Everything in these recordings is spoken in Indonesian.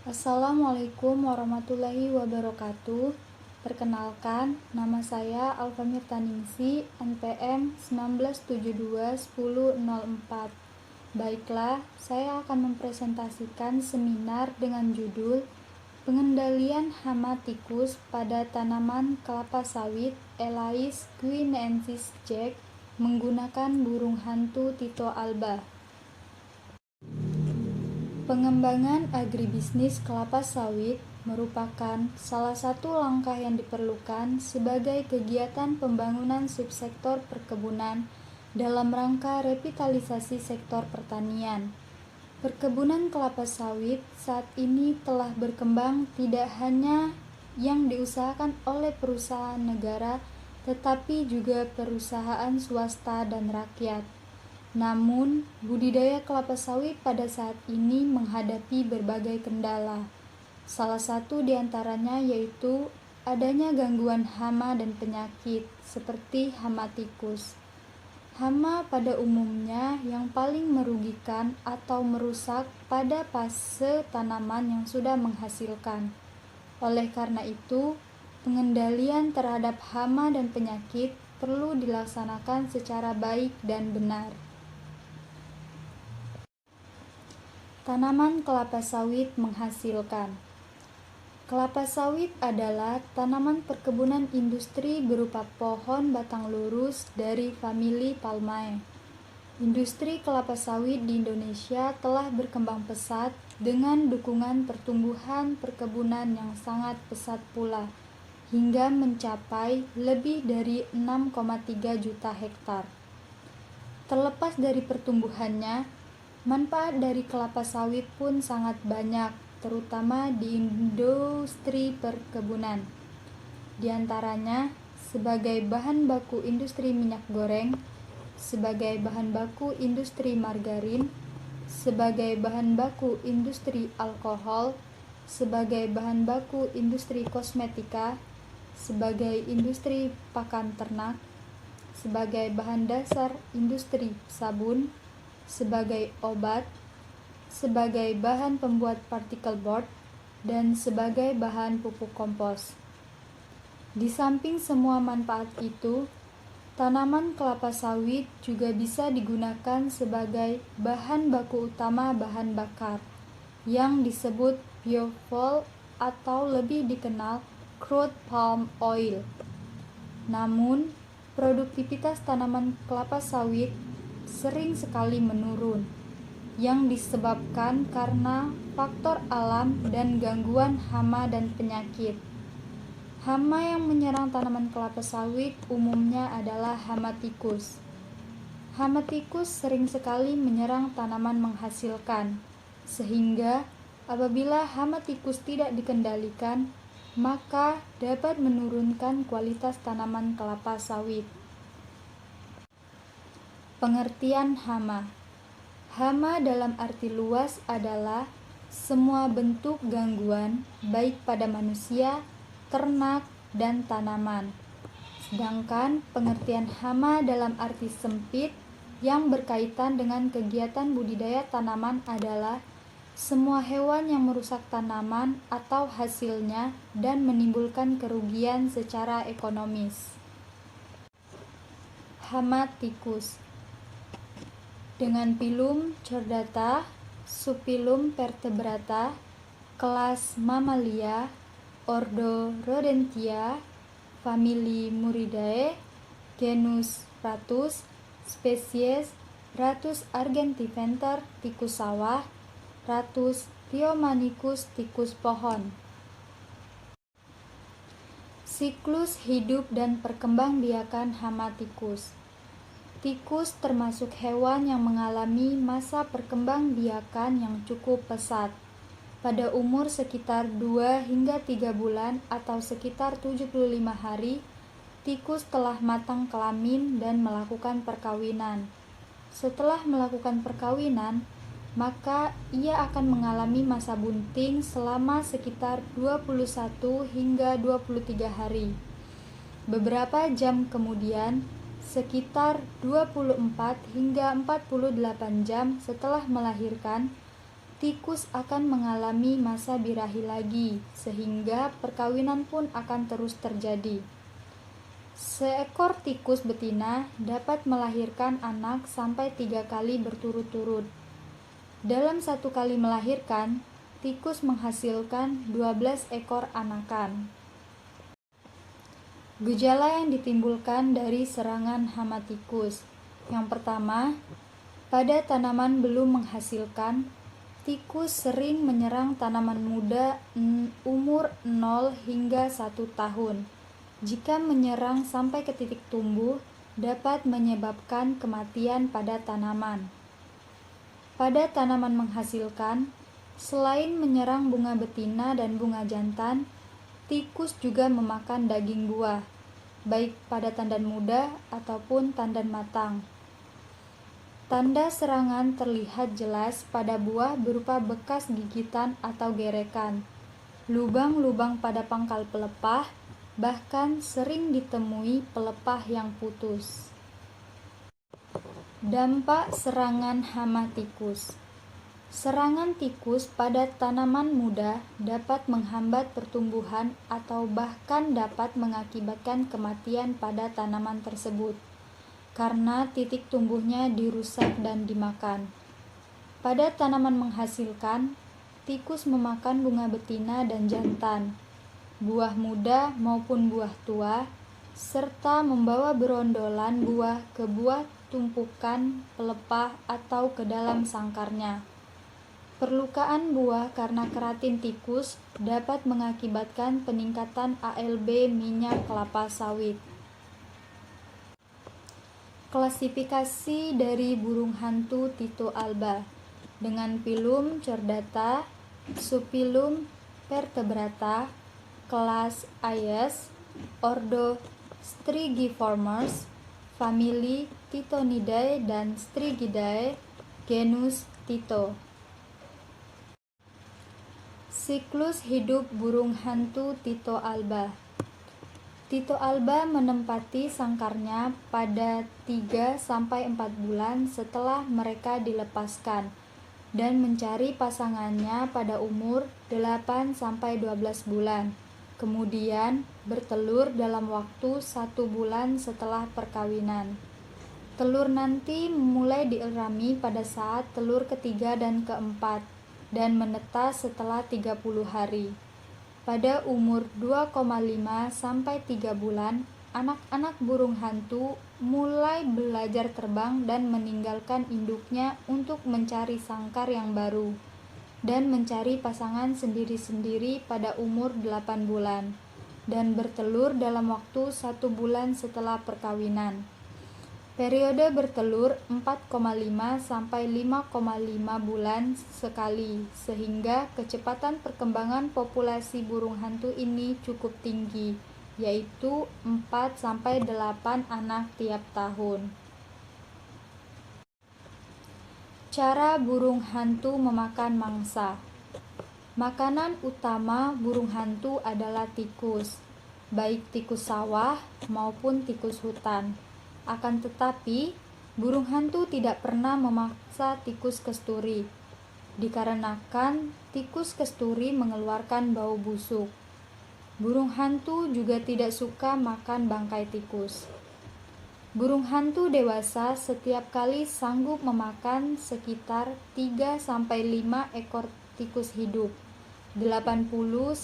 Assalamualaikum warahmatullahi wabarakatuh. Perkenalkan, nama saya Alfamir Taningsi, NPM 19721004. Baiklah, saya akan mempresentasikan seminar dengan judul Pengendalian Hama Tikus pada Tanaman Kelapa Sawit Elais guineensis Jack menggunakan burung hantu Tito alba. Pengembangan agribisnis kelapa sawit merupakan salah satu langkah yang diperlukan sebagai kegiatan pembangunan subsektor perkebunan dalam rangka revitalisasi sektor pertanian. Perkebunan kelapa sawit saat ini telah berkembang tidak hanya yang diusahakan oleh perusahaan negara, tetapi juga perusahaan swasta dan rakyat. Namun, budidaya kelapa sawit pada saat ini menghadapi berbagai kendala. Salah satu di antaranya yaitu adanya gangguan hama dan penyakit seperti hama tikus. Hama pada umumnya yang paling merugikan atau merusak pada fase tanaman yang sudah menghasilkan. Oleh karena itu, pengendalian terhadap hama dan penyakit perlu dilaksanakan secara baik dan benar. Tanaman kelapa sawit menghasilkan. Kelapa sawit adalah tanaman perkebunan industri berupa pohon batang lurus dari famili Palmae. Industri kelapa sawit di Indonesia telah berkembang pesat dengan dukungan pertumbuhan perkebunan yang sangat pesat pula, hingga mencapai lebih dari 6,3 juta hektar. Terlepas dari pertumbuhannya, manfaat dari kelapa sawit pun sangat banyak, terutama di industri perkebunan. Di antaranya, sebagai bahan baku industri minyak goreng, sebagai bahan baku industri margarin, sebagai bahan baku industri alkohol, sebagai bahan baku industri kosmetika, sebagai industri pakan ternak, sebagai bahan dasar industri sabun, sebagai obat, sebagai bahan pembuat partikel board, dan sebagai bahan pupuk kompos. Di samping semua manfaat itu, tanaman kelapa sawit juga bisa digunakan sebagai bahan baku utama bahan bakar yang disebut biofuel atau lebih dikenal crude palm oil. Namun, produktivitas tanaman kelapa sawit sering sekali menurun, yang disebabkan karena faktor alam dan gangguan hama dan penyakit. Hama yang menyerang tanaman kelapa sawit umumnya adalah hama tikus. Hama tikus sering sekali menyerang tanaman menghasilkan, sehingga apabila hama tikus tidak dikendalikan, maka dapat menurunkan kualitas tanaman kelapa sawit. Pengertian hama. Hama dalam arti luas adalah semua bentuk gangguan baik pada manusia, ternak, dan tanaman. Sedangkan pengertian hama dalam arti sempit yang berkaitan dengan kegiatan budidaya tanaman adalah semua hewan yang merusak tanaman atau hasilnya dan menimbulkan kerugian secara ekonomis. Hama tikus dengan filum chordata, subfilum vertebrata, kelas Mammalia, ordo Rodentia, famili Muridae, genus Ratus, spesies Ratus argentiventer tikus sawah, Ratus Pyomanicus tikus pohon. Siklus hidup dan perkembangbiakan hama tikus. Tikus termasuk hewan yang mengalami masa perkembangbiakan yang cukup pesat. Pada umur sekitar 2 hingga 3 bulan atau sekitar 75 hari, tikus telah matang kelamin dan melakukan perkawinan. Setelah melakukan perkawinan, maka ia akan mengalami masa bunting selama sekitar 21 hingga 23 hari. Beberapa jam kemudian, sekitar 24 hingga 48 jam setelah melahirkan, tikus akan mengalami masa birahi lagi, sehingga perkawinan pun akan terus terjadi. Seekor tikus betina dapat melahirkan anak sampai 3 kali berturut-turut. Dalam 1 kali melahirkan, tikus menghasilkan 12 ekor anakan. Gejala yang ditimbulkan dari serangan hama tikus. Yang pertama, pada tanaman belum menghasilkan, tikus sering menyerang tanaman muda umur 0 hingga 1 tahun. Jika menyerang sampai ke titik tumbuh, dapat menyebabkan kematian pada tanaman. Pada tanaman menghasilkan, selain menyerang bunga betina dan bunga jantan, tikus juga memakan daging buah, baik pada tandan muda ataupun tandan matang. Tanda serangan terlihat jelas pada buah berupa bekas gigitan atau gerekan, lubang-lubang pada pangkal pelepah, bahkan sering ditemui pelepah yang putus. Dampak serangan hama tikus. Serangan tikus pada tanaman muda dapat menghambat pertumbuhan atau bahkan dapat mengakibatkan kematian pada tanaman tersebut, karena titik tumbuhnya dirusak dan dimakan. Pada tanaman menghasilkan, tikus memakan bunga betina dan jantan, buah muda maupun buah tua, serta membawa berondolan buah ke buah tumpukan pelepah atau ke dalam sangkarnya. Perlukaan buah karena keratin tikus dapat mengakibatkan peningkatan ALB minyak kelapa sawit. Klasifikasi dari burung hantu Tyto alba dengan filum chordata, subfilum vertebrata, kelas Aes, ordo Strigiformes, famili Tytonidae dan Strigidae, genus Tyto. Siklus hidup burung hantu Tyto alba. Tyto alba menempati sangkarnya pada 3-4 bulan setelah mereka dilepaskan dan mencari pasangannya pada umur 8-12 bulan. Kemudian bertelur dalam waktu 1 bulan setelah perkawinan. Telur nanti mulai dierami pada saat telur ketiga dan keempat dan menetas setelah 30 hari. Pada umur 2,5-3 bulan, anak-anak burung hantu mulai belajar terbang dan meninggalkan induknya untuk mencari sangkar yang baru dan mencari pasangan sendiri-sendiri pada umur 8 bulan dan bertelur dalam waktu 1 bulan setelah perkawinan. Periode bertelur 4,5-5,5 bulan sekali, sehingga kecepatan perkembangan populasi burung hantu ini cukup tinggi, yaitu 4-8 anak tiap tahun. Cara burung hantu memakan mangsa. Makanan utama burung hantu adalah tikus, baik tikus sawah maupun tikus hutan. Akan tetapi, burung hantu tidak pernah memaksa tikus kasturi, dikarenakan tikus kasturi mengeluarkan bau busuk. Burung hantu juga tidak suka makan bangkai tikus. Burung hantu dewasa setiap kali sanggup memakan sekitar 3-5 ekor tikus hidup, 80-100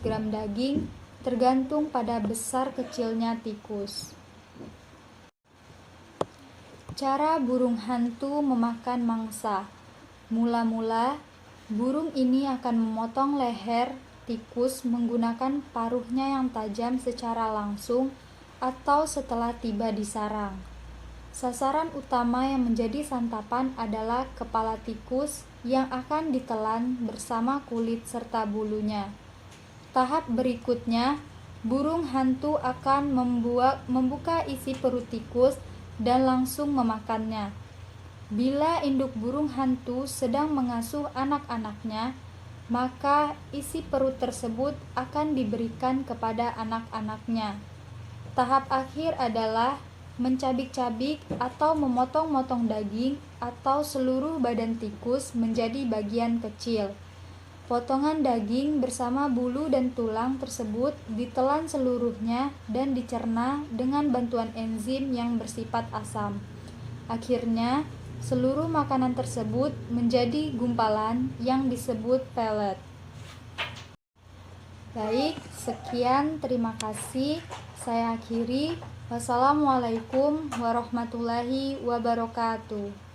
gram daging, tergantung pada besar kecilnya tikus. Cara burung hantu memakan mangsa. Mula-mula, burung ini akan memotong leher tikus menggunakan paruhnya yang tajam secara langsung atau setelah tiba di sarang. Sasaran utama yang menjadi santapan adalah kepala tikus yang akan ditelan bersama kulit serta bulunya. Tahap berikutnya, burung hantu akan membuka isi perut tikus dan langsung memakannya. Bila induk burung hantu sedang mengasuh anak-anaknya, maka isi perut tersebut akan diberikan kepada anak-anaknya. Tahap akhir adalah mencabik-cabik atau memotong-motong daging atau seluruh badan tikus menjadi bagian kecil. Potongan daging bersama bulu dan tulang tersebut ditelan seluruhnya dan dicerna dengan bantuan enzim yang bersifat asam. Akhirnya, seluruh makanan tersebut menjadi gumpalan yang disebut pelet. Baik, sekian, terima kasih. Saya akhiri. Wassalamualaikum warahmatullahi wabarakatuh.